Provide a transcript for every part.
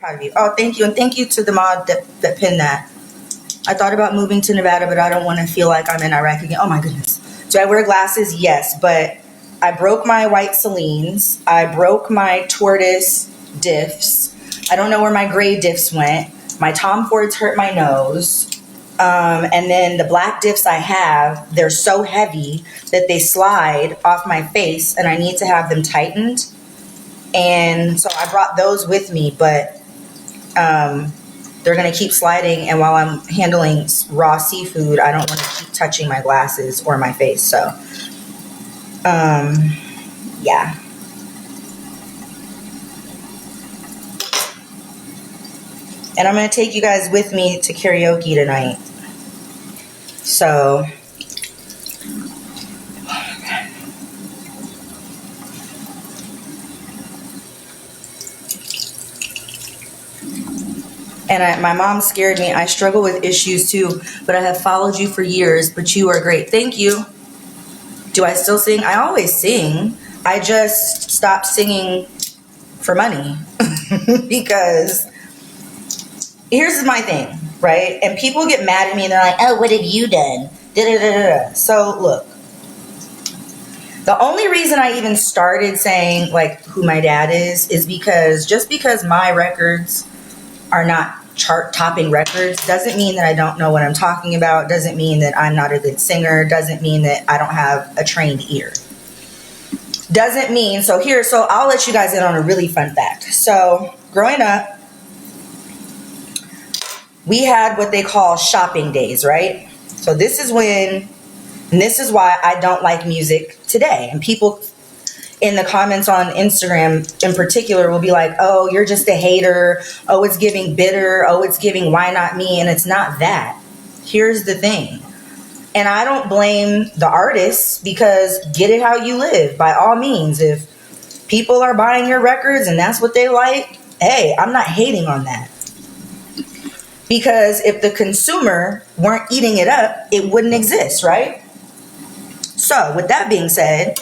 Proud of you. Oh, thank you. And thank you to the mod that pinned that. I thought about moving to Nevada, but I don't want to feel like I'm in Iraq again. Oh my goodness. Do I wear glasses? Yes, but I broke my white Celines. I broke my tortoise diffs. I don't know where my gray diffs went. My Tom Fords hurt my nose. And then the black diffs I have, they're so heavy that they slide off my face and I need to have them tightened. And so I brought those with me, but they're going to keep sliding. And while I'm handling raw seafood, I don't want to keep touching my glasses or my face. So, yeah. And I'm going to take you guys with me to karaoke tonight. So, and my mom scared me. I struggle with issues too, but I have followed you for years, but you are great. Thank you. Do I still sing? I always sing. I just stopped singing for money because here's my thing, right? And people get mad at me and they're like, oh, what have you done? Da-da-da-da-da. So look, the only reason I even started saying like who my dad is because just because my records are not chart topping records doesn't mean that I don't know what I'm talking about, doesn't mean that I'm not a good singer, doesn't mean that I don't have a trained ear. Doesn't mean, so I'll let you guys in on a really fun fact. So growing up, we had what they call shopping days, right? So this is why I don't like music today. And people in the comments on Instagram in particular will be like, oh, you're just a hater. Oh, it's giving bitter. Oh, it's giving why not me? And it's not that. Here's the thing. And I don't blame the artists because get it how you live. By all means, if people are buying your records and that's what they like, hey, I'm not hating on that. Because if the consumer weren't eating it up, it wouldn't exist, right? So with that being said,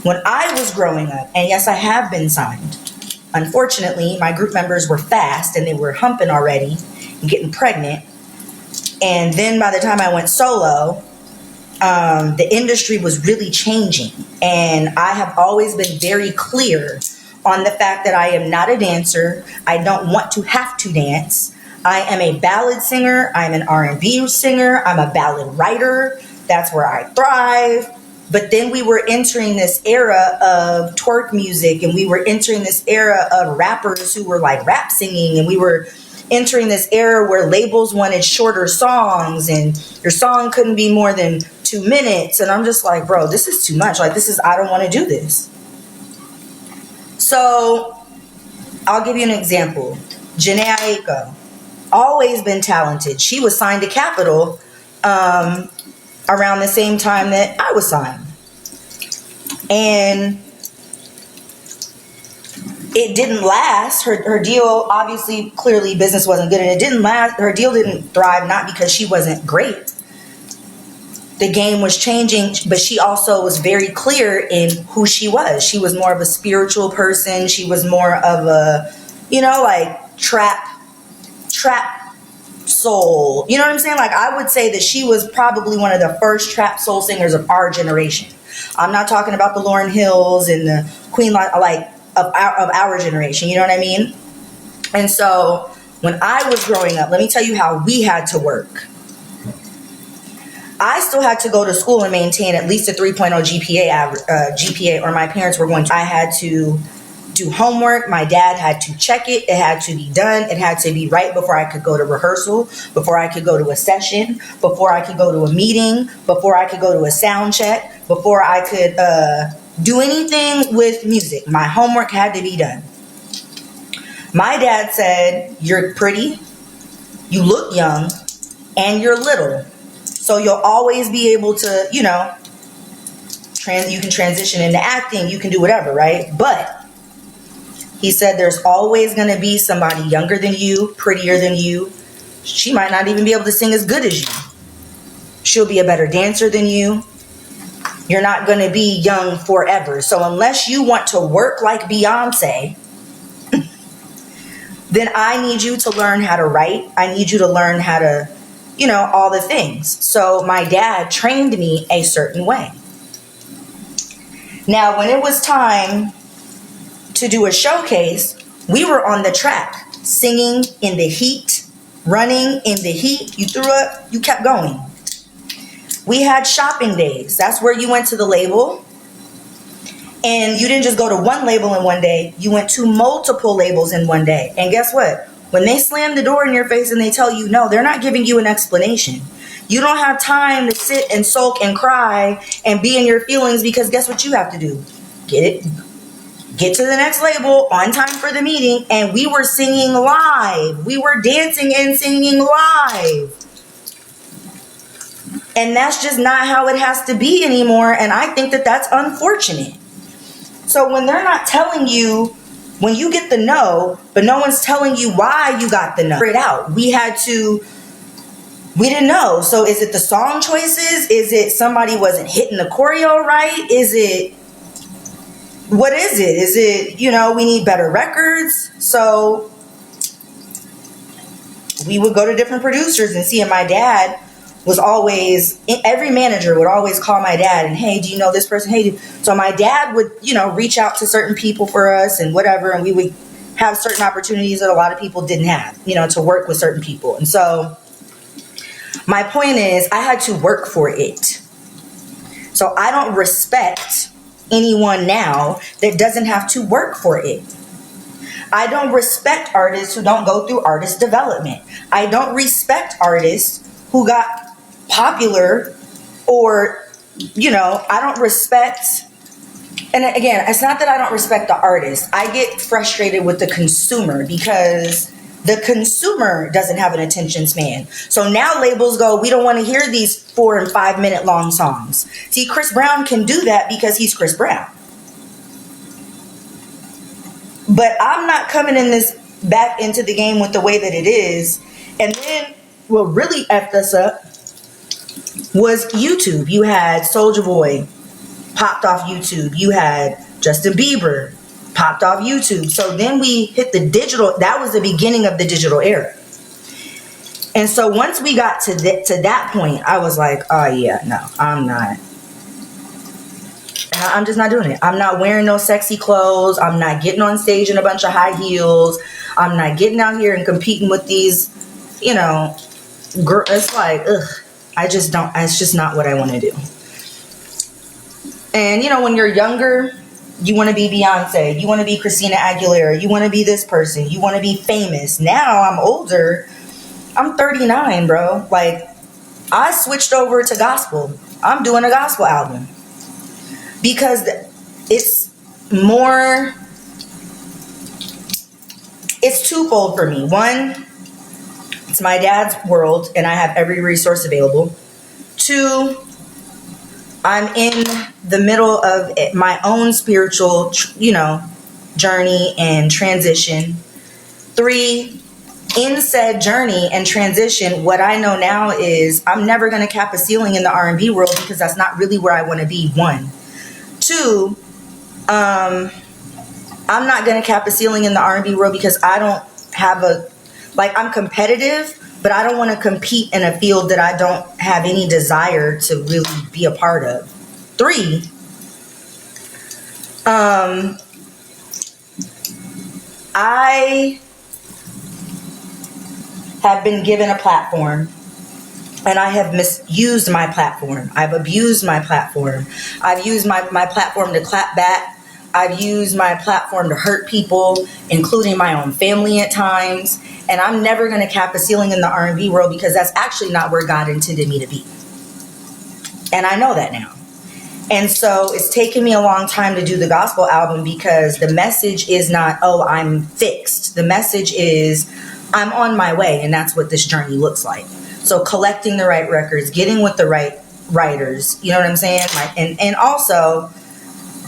when I was growing up, and yes, I have been signed, unfortunately, my group members were fast and they were humping already and getting pregnant. And then by the time I went solo, the industry was really changing. And I have always been very clear on the fact that I am not a dancer. I don't want to have to dance. I am a ballad singer. I'm an R&B singer. I'm a ballad writer. That's where I thrive. But then we were entering this era of twerk music, and we were entering this era of rappers who were like rap singing, and we were entering this era where labels wanted shorter songs and your song couldn't be more than 2 minutes. And I'm just like, bro, this is too much. Like, I don't want to do this. So I'll give you an example. Janae Aiko, always been talented. She was signed to Capitol around the same time that I was signed. And it didn't last. Her deal, obviously, clearly business wasn't good, and it didn't last. Her deal didn't thrive, not because she wasn't great. The game was changing, but she also was very clear in who she was. She was more of a spiritual person. She was more of a, like trap soul. You know what I'm saying? Like, I would say that she was probably one of the first trap soul singers of our generation. I'm not talking about the Lauryn Hills and the Queen, like of our generation. You know what I mean? And so when I was growing up, let me tell you how we had to work. I still had to go to school and maintain at least a 3.0 GPA, or my parents were going to. I had to do homework. My dad had to check it. It had to be done. It had to be right before I could go to rehearsal, before I could go to a session, before I could go to a meeting, before I could go to a sound check, before I could do anything with music. My homework had to be done. My dad said, you're pretty, you look young, and you're little. So you'll always be able to, you can transition into acting, you can do whatever, right? But he said there's always going to be somebody younger than you, prettier than you. She might not even be able to sing as good as you. She'll be a better dancer than you. You're not going to be young forever. So unless you want to work like Beyonce, then I need you to learn how to write. I need you to learn how to, all the things. So my dad trained me a certain way. Now, when it was time to do a showcase, we were on the track, singing in the heat, running in the heat. You threw up, you kept going. We had shopping days. That's where you went to the label. And you didn't just go to one label in one day. You went to multiple labels in one day. And guess what? When they slam the door in your face and they tell you no, they're not giving you an explanation. You don't have time to sit and sulk and cry and be in your feelings, because guess what you have to do? Get to the next label on time for the meeting. And we were singing live. We were dancing and singing live. And that's just not how it has to be anymore. And I think that that's unfortunate. So when they're not telling you, when you get the no, but no one's telling you why you got the no, figure it out. We didn't know. So is it the song choices? Is it somebody wasn't hitting the choreo right? What is it? Is it, we need better records? So we would go to different producers and see, and my dad was always, every manager would always call my dad and, hey, do you know this person? Hey, so my dad would, reach out to certain people for us and whatever, and we would have certain opportunities that a lot of people didn't have, to work with certain people. And so my point is, I had to work for it. So I don't respect anyone now that doesn't have to work for it. I don't respect artists who don't go through artist development. I don't respect artists who got popular, or, I don't respect, and again, it's not that I don't respect the artist. I get frustrated with the consumer because the consumer doesn't have an attention span. So now labels go, we don't want to hear these 4 and 5 minute long songs. See, Chris Brown can do that because he's Chris Brown. But I'm not coming in this back into the game with the way that it is. And then what really effed us up was YouTube. You had Soulja Boy popped off YouTube. You had Justin Bieber popped off YouTube. So then we hit the digital. That was the beginning of the digital era. And so once we got to that point, I was like, oh yeah, no, I'm just not doing it. I'm not wearing no sexy clothes. I'm not getting on stage in a bunch of high heels. I'm not getting out here and competing with these, it's like, ugh, it's just not what I want to do. And, when you're younger, you want to be Beyonce. You want to be Christina Aguilera. You want to be this person. You want to be famous. Now I'm older. I'm 39, bro. Like, I switched over to gospel. I'm doing a gospel album. Because it's twofold for me. One, it's my dad's world and I have every resource available. Two, I'm in the middle of my own spiritual, journey and transition. Three, in said journey and transition, what I know now is I'm never going to cap a ceiling in the R&B world because that's not really where I want to be. One. Two, I'm not going to cap a ceiling in the R&B world because I don't have I'm competitive, but I don't want to compete in a field that I don't have any desire to really be a part of. Three, I have been given a platform and I have misused my platform. I've abused my platform. I've used my platform to clap back. I've used my platform to hurt people, including my own family at times. And I'm never going to cap a ceiling in the R&B world because that's actually not where God intended me to be. And I know that now. And so it's taken me a long time to do the gospel album because the message is not, oh, I'm fixed. The message is I'm on my way. And that's what this journey looks like. So collecting the right records, getting with the right writers, you know what I'm saying? And also,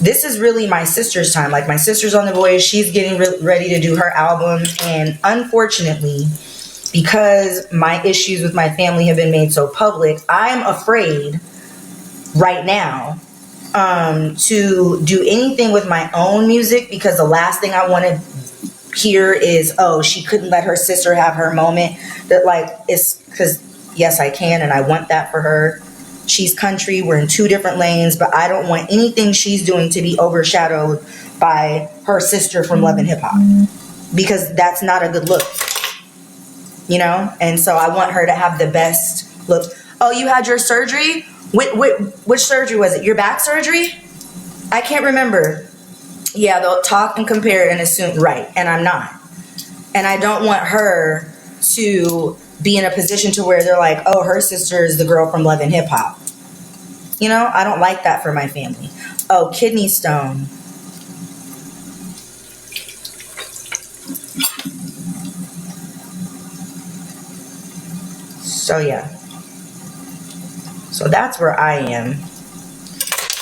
this is really my sister's time. Like, my sister's on the voyage. She's getting ready to do her album. And unfortunately, because my issues with my family have been made so public, I'm afraid right now to do anything with my own music because the last thing I want to here is, oh, she couldn't let her sister have her moment. That, like, it's because, yes, I can and I want that for her. She's country, we're in two different lanes, but I don't want anything she's doing to be overshadowed by her sister from Love and Hip Hop, because that's not a good look, you know? And so I want her to have the best look. Oh, you had your surgery? Which surgery was it? Your back surgery? I can't remember. Yeah, they'll talk and compare and assume, right, and I'm not. And I don't want her to be in a position to where they're like, oh, her sister is the girl from Love and Hip Hop. You know, I don't like that for my family. Oh, kidney stone. So yeah. So that's where I am.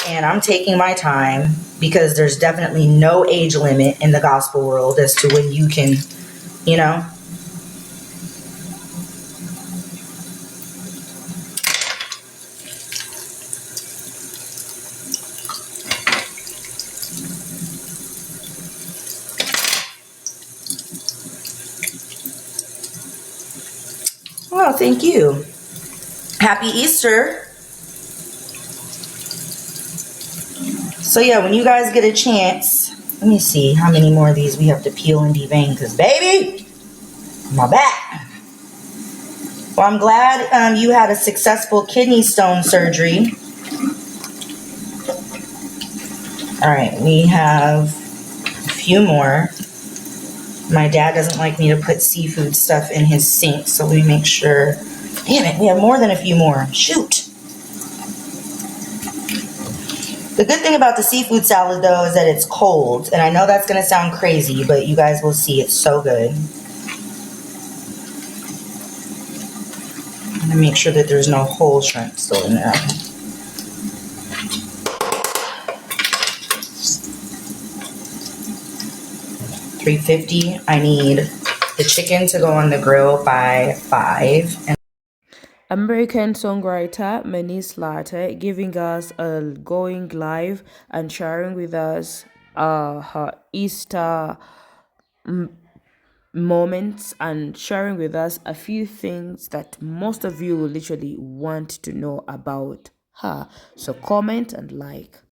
And I'm taking my time because there's definitely no age limit in the gospel world as to when you can, you know. Well, thank you. Happy Easter. So yeah, when you guys get a chance, let me see how many more of these we have to peel and devein, because baby, my back. Well, I'm glad you had a successful kidney stone surgery. All right, we have a few more. My dad doesn't like me to put seafood stuff in his sink, so we make sure. Damn it, we have more than a few more. Shoot. The good thing about the seafood salad, though, is that it's cold. And I know that's going to sound crazy, but you guys will see it's so good. I'm going to make sure that there's no whole shrimp still in there. $3.50. I need the chicken to go on the grill by 5. And American songwriter Moniece Slaughter giving us a going live and sharing with us her Easter moments and sharing with us a few things that most of you will literally want to know about her. So comment and like.